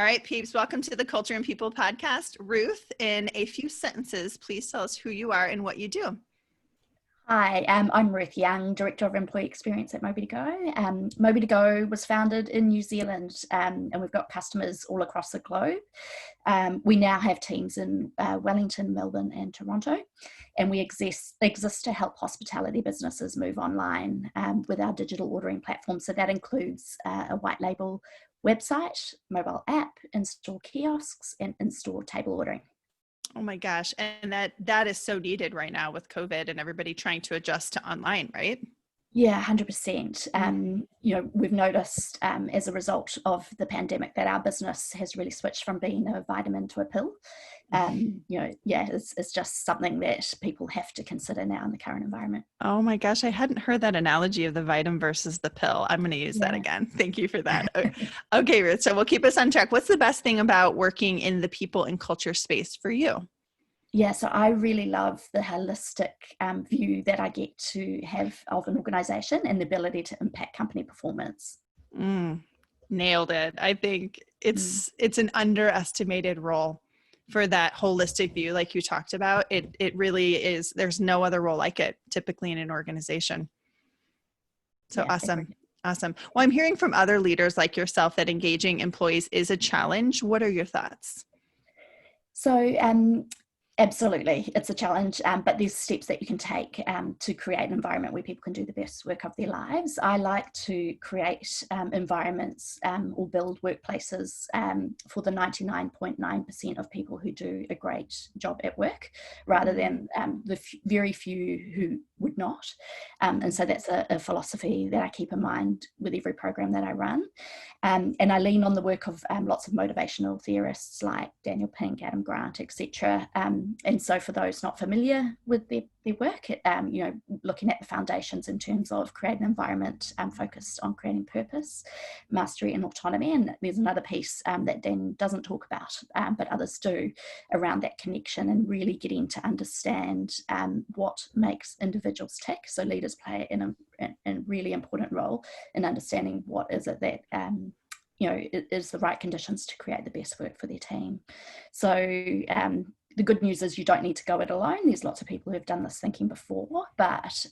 All right, peeps, welcome to the Culture and People podcast. Ruth, in a few sentences, please tell us who you are and what you do. Hi, I'm Ruth Young, Director of Employee Experience at Moby2Go. Moby2Go was founded in New Zealand, and we've got customers all across the globe. We now have teams in Wellington, Melbourne and Toronto, and we exist to help hospitality businesses move online with our digital ordering platform. So that includes a white label website, mobile app, in-store kiosks and in-store table ordering. Oh my gosh. And that is so needed right now with COVID and everybody trying to adjust to online, right? Yeah, 100%. We've noticed as a result of the pandemic that our business has really switched from being a vitamin to a pill. It's just something that people have to consider now in the current environment. Oh my gosh, I hadn't heard that analogy of the vitamin versus the pill. I'm going to use that again. Thank you for that. Okay, Ruth, so we'll keep us on track. What's the best thing about working in the people and culture space for you? Yeah, so I really love the holistic view that I get to have of an organization and the ability to impact company performance. Nailed it. I think it's an underestimated role for that holistic view, like you talked about. It really is. There's no other role like it typically in an organization. So yeah, awesome. Awesome. Well, I'm hearing from other leaders like yourself that engaging employees is a challenge. What are your thoughts? So absolutely, it's a challenge, but there's steps that you can take to create an environment where people can do the best work of their lives. I like to create environments or build workplaces for the 99.9% of people who do a great job at work, rather than the very few who would not. And so that's a philosophy that I keep in mind with every program that I run. And I lean on the work of lots of motivational theorists like Daniel Pink, Adam Grant, etc. And so for those not familiar with their work, looking at the foundations in terms of creating an environment focused on creating purpose, mastery and autonomy. And there's another piece that Dan doesn't talk about, but others do, around that connection and really getting to understand what makes individuals tick. So leaders play a really important role in understanding what is it that it is the right conditions to create the best work for their team. So the good news is you don't need to go it alone. There's lots of people who have done this thinking before, but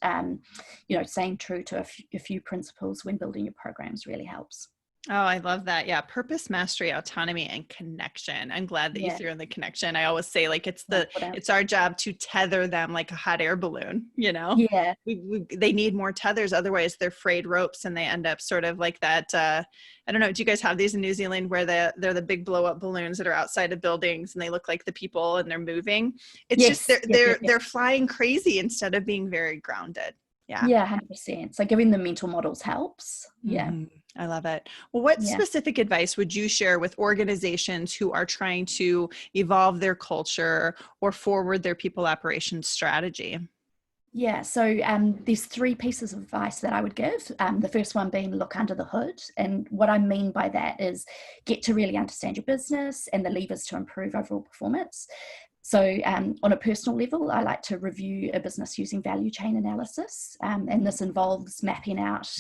staying true to a few principles when building your programs really helps. Oh, I love that. Yeah. Purpose, mastery, autonomy, and connection. I'm glad that you threw in the connection. I always say it's our job to tether them like a hot air balloon, Yeah. They need more tethers. Otherwise they're frayed ropes and they end up sort of like that. I don't know. Do you guys have these in New Zealand where they're the big blow up balloons that are outside of buildings and they look like the people and they're moving? It's just, they're flying crazy instead of being very grounded. Yeah, 100%. So giving them mental models helps. Yeah. I love it. Well, what specific advice would you share with organizations who are trying to evolve their culture or forward their people operations strategy? Yeah, so there's three pieces of advice that I would give. The first one being look under the hood. And what I mean by that is get to really understand your business and the levers to improve overall performance. So on a personal level, I like to review a business using value chain analysis. And this involves mapping out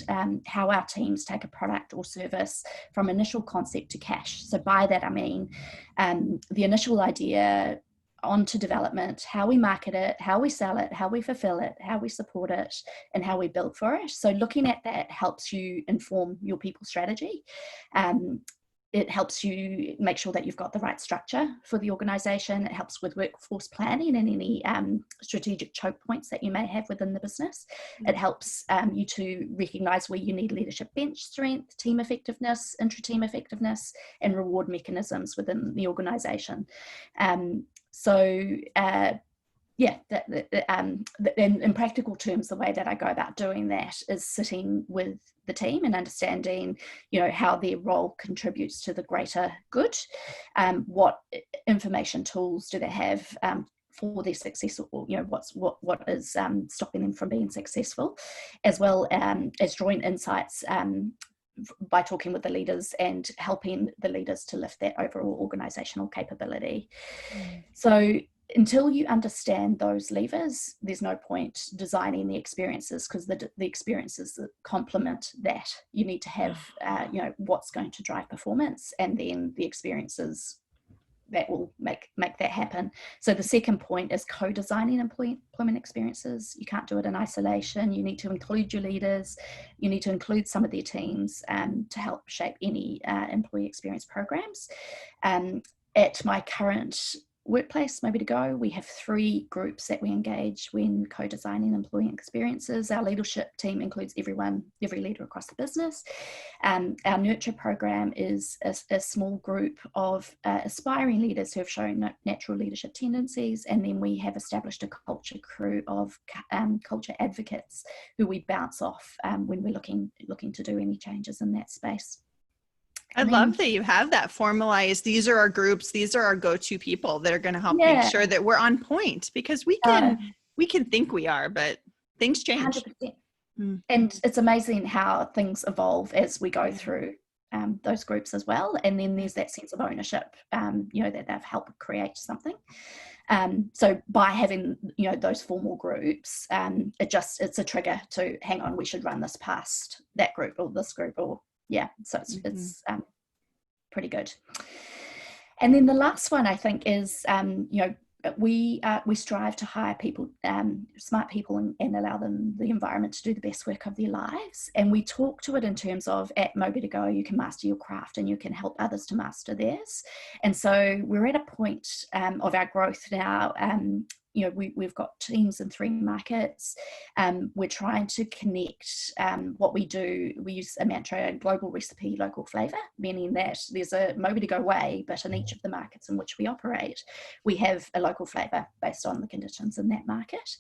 how our teams take a product or service from initial concept to cash. So by that, I mean the initial idea onto development, how we market it, how we sell it, how we fulfill it, how we support it, and how we build for it. So looking at that helps you inform your people strategy. It helps you make sure that you've got the right structure for the organization. It helps with workforce planning and any strategic choke points that you may have within the business. It helps you to recognize where you need leadership bench strength, team effectiveness, intra-team effectiveness, and reward mechanisms within the organization. In practical terms, the way that I go about doing that is sitting with the team and understanding, how their role contributes to the greater good. What information tools do they have for their success, or what is stopping them from being successful, as well as drawing insights by talking with the leaders and helping the leaders to lift that overall organizational capability. So until you understand those levers, there's no point designing the experiences, because the experiences that complement that, you need to have, what's going to drive performance, and then the experiences that will make that happen. So the second point is co-designing employment experiences. You can't do it in isolation. You need to include your leaders. You need to include some of their teams to help shape any employee experience programs. At my current workplace, Moby to Go, we have 3 groups that we engage when co-designing employee experiences. Our leadership team includes every leader across the business. Our nurture program is a small group of aspiring leaders who have shown natural leadership tendencies, and then we have established a culture crew of culture advocates who we bounce off when we're looking to do any changes in that space. I love that you have that formalized. These are our groups. These are our go-to people that are going to help make sure that we're on point, because we can think we are, but things change. 100%. And it's amazing how things evolve as we go through those groups as well. And then there's that sense of ownership, that they've helped create something. So by having, those formal groups, it's a trigger to, hang on, we should run this past that group or this group, or so it's pretty good. And then the last one, I think, is we strive to hire people, smart people, and allow them the environment to do the best work of their lives. And we talk to it in terms of, at Moby to Go, you can master your craft and you can help others to master theirs. And so we're at a point of our growth now. We've got teams in 3 markets. We're trying to connect what we do. We use a mantra, global recipe, local flavour, meaning that there's a Moby to Go way, but in each of the markets in which we operate, we have a local flavour based on the conditions in that market.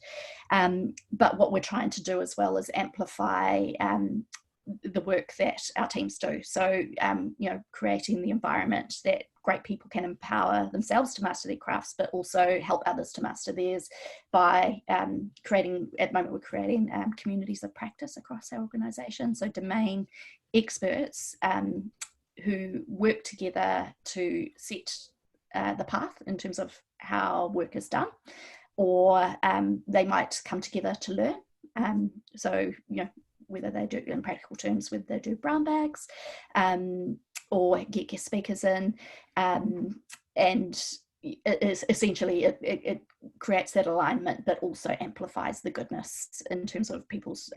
But what we're trying to do as well is amplify the work that our teams do. So, creating the environment that great people can empower themselves to master their crafts, but also help others to master theirs by creating, at the moment we're creating communities of practice across our organisation. So domain experts who work together to set the path in terms of how work is done, or they might come together to learn. So, whether they do, in practical terms, whether they do brown bags or get guest speakers in. And it is essentially, it creates that alignment, but also amplifies the goodness in terms of people's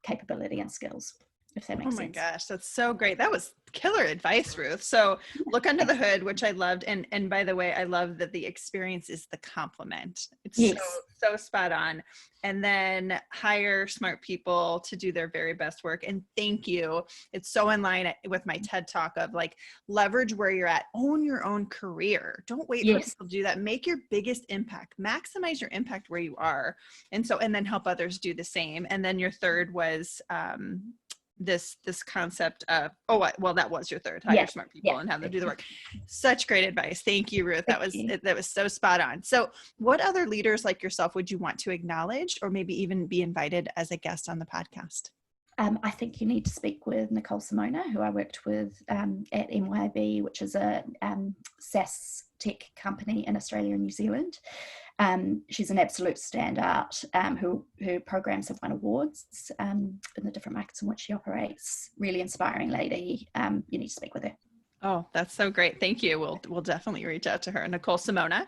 capability and skills, if that makes sense. Oh my gosh, that's so great. That was killer advice, Ruth. So look under the hood, which I loved. And by the way, I love that the experience is the complement. It's so spot on. And then hire smart people to do their very best work. And thank you. It's so in line with my TED talk of like, leverage where you're at, own your own career. Don't wait for people to do that. Make your biggest impact, maximize your impact where you are. And then help others do the same. And then your third was, this concept of, that was your third, hire smart people and have them do the work. Such great advice. Thank you, Ruth. That was so spot on. So what other leaders like yourself would you want to acknowledge, or maybe even be invited as a guest on the podcast? I think you need to speak with Nicole Simona, who I worked with at MYOB, which is a SaaS tech company in Australia and New Zealand. She's an absolute standout, her programs have won awards in the different markets in which she operates. Really inspiring lady. You need to speak with her. Oh, that's so great. Thank you. We'll definitely reach out to her. Nicole Simona.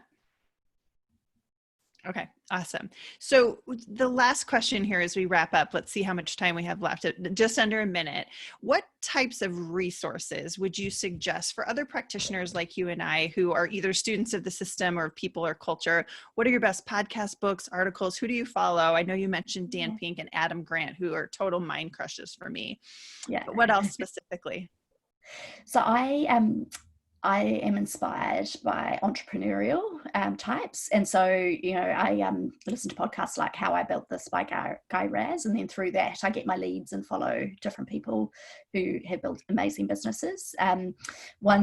Okay, awesome. So the last question here as we wrap up, let's see how much time we have left, just under a minute. What types of resources would you suggest for other practitioners like you and I who are either students of the system or people or culture? What are your best podcast, books, articles? Who do you follow? I know you mentioned Dan Pink and Adam Grant, who are total mind crushes for me. Yeah. But what else specifically? So I am inspired by entrepreneurial types. And so, I listen to podcasts like How I Built This by Guy Raz. And then through that, I get my leads and follow different people who have built amazing businesses. There's a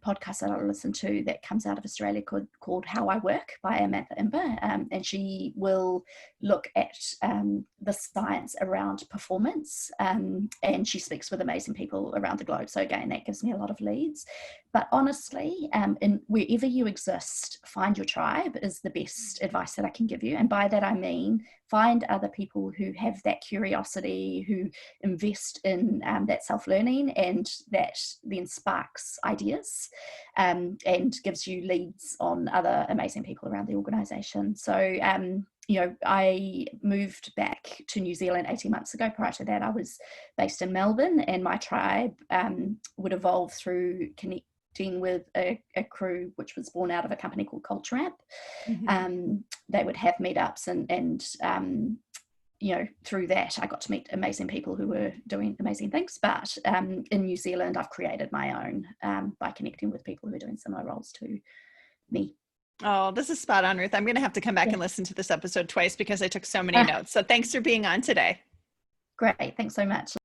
podcast that I listen to that comes out of Australia called How I Work by Amantha Imber. And she will look at the science around performance. And she speaks with amazing people around the globe. So again, that gives me a lot of leads. But honestly, in wherever you exist, find your tribe is the best advice that I can give you. And by that I mean find other people who have that curiosity, who invest in that self-learning, and that then sparks ideas and gives you leads on other amazing people around the organisation. So I moved back to New Zealand 18 months ago. Prior to that, I was based in Melbourne, and my tribe would evolve through connecting with a crew which was born out of a company called Culture Amp. They would have meetups and through that I got to meet amazing people who were doing amazing things. But in New Zealand, I've created my own by connecting with people who are doing similar roles to me. Oh, this is spot on, Ruth. I'm going to have to come back and listen to this episode twice because I took so many notes. So thanks for being on today. Great. Thanks so much.